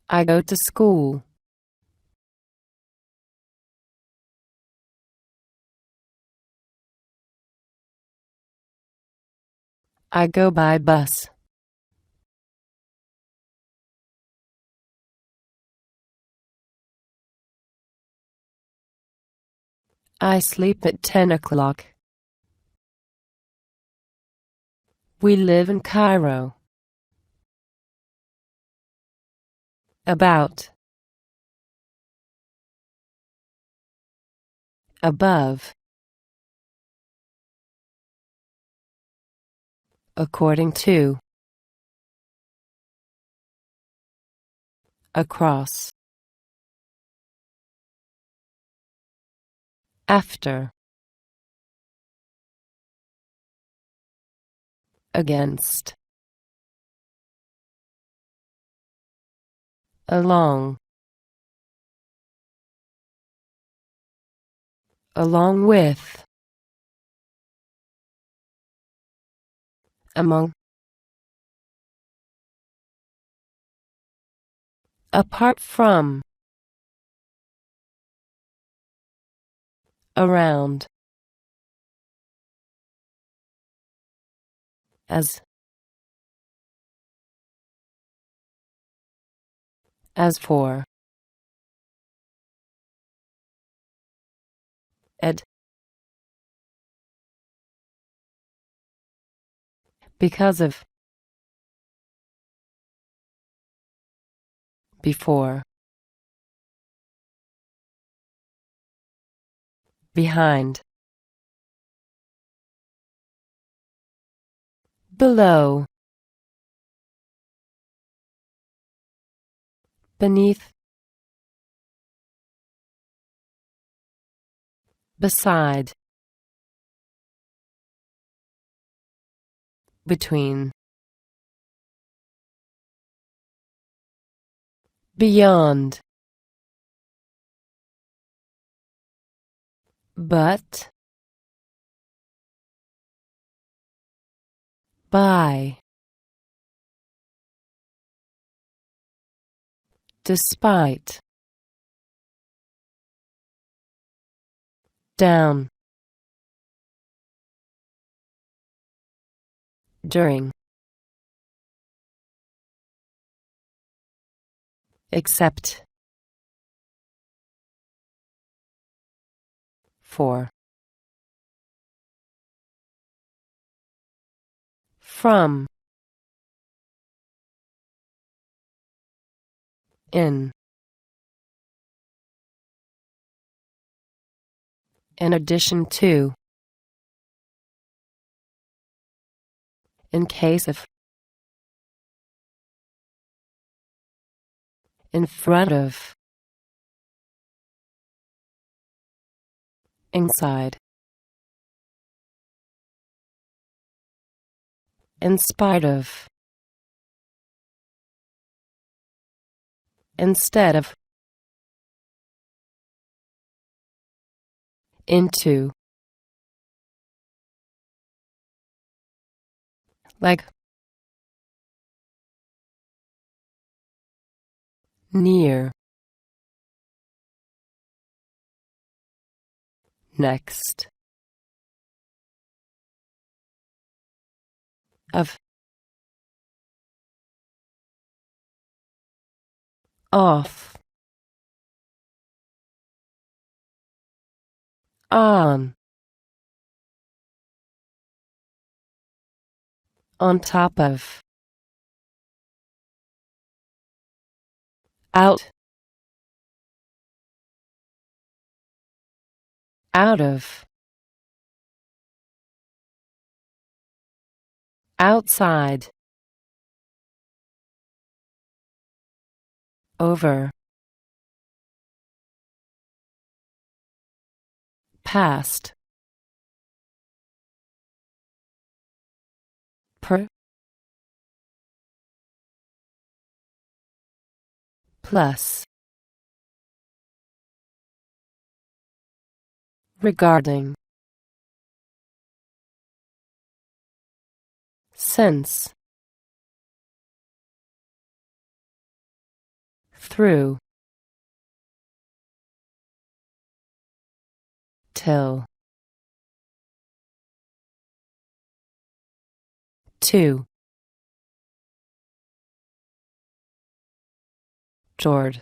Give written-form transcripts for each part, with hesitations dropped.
I go to school. I go by bus. I sleep at 10 o'clock. We live in Cairo. About. Above. According to. Across. After. Against. Along. Along with. Among. Apart from. Around. As. As for. At. Because of. Before. Behind. Below. Beneath. Beside. Between. Beyond. But. By. Despite. Down. During. Except. For. From. In. In addition to. In case of. In front of. Inside. In spite of. Instead of. Into. Like. Near. Next. Of. Off. On. On top of. Out. Out of. Outside. Over. Past. Per. Plus. Regarding. Since. through, till, to, toward,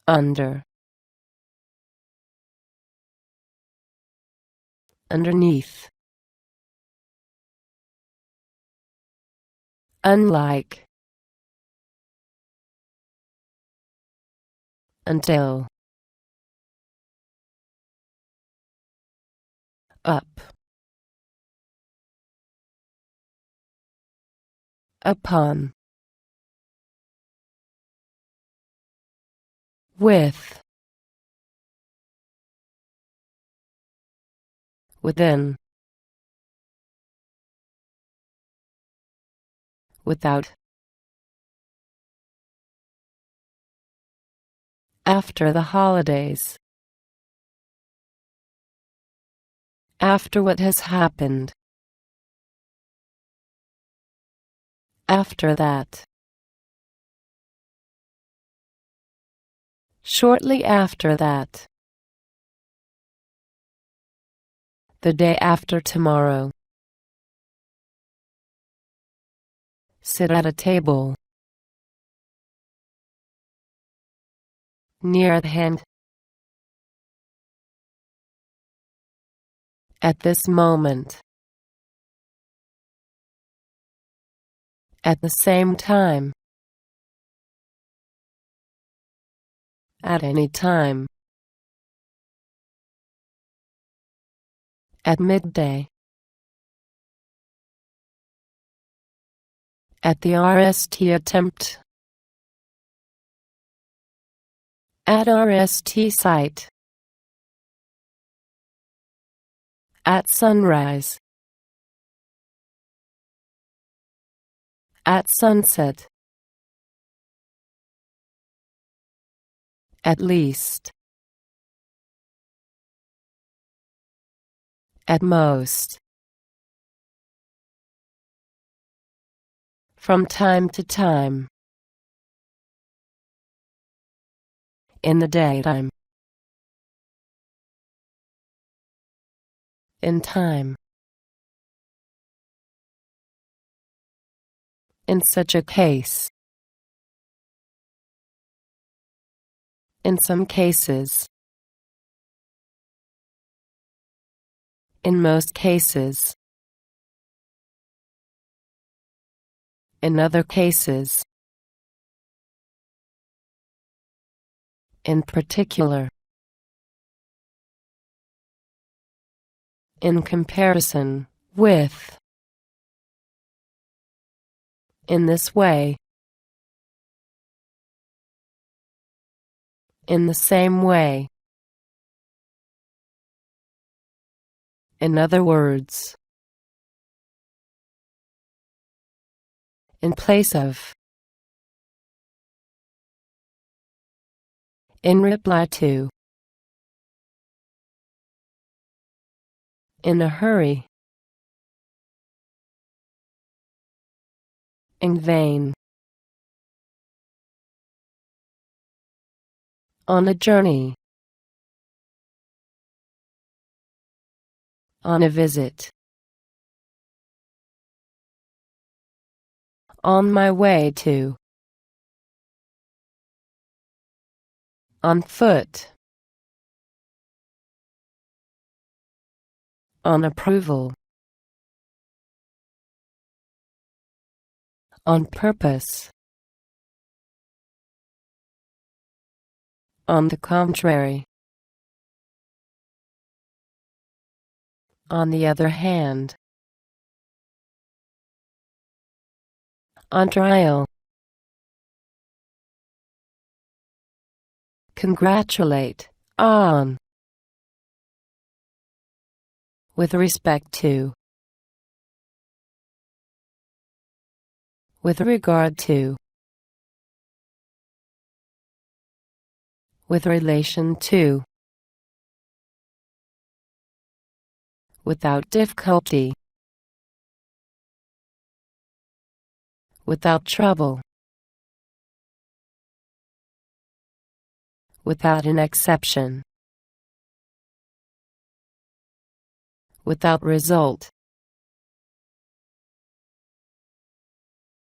under, underneath, unlike, until, up, upon, with, within, without, after the holidays, after what has happened, after that, shortly after that, the day after tomorrow, sit at a table, near at hand, at this moment, at the same time, at any time, at midday, at the RST attempt, at RST site, at sunrise, at sunset, at least, at most, from time to time, in the daytime, in time, in such a case, in some cases, in most cases, in other cases, in particular, in comparison with, in this way, in the same way, in other words, in place of, in reply to, in a hurry, in vain, on a journey, on a visit, on my way to, on foot, on approval, on purpose, on the contrary, on the other hand, on trial, congratulate, on, with respect to, with regard to, with relation to, without difficulty, without trouble, without an exception, without result,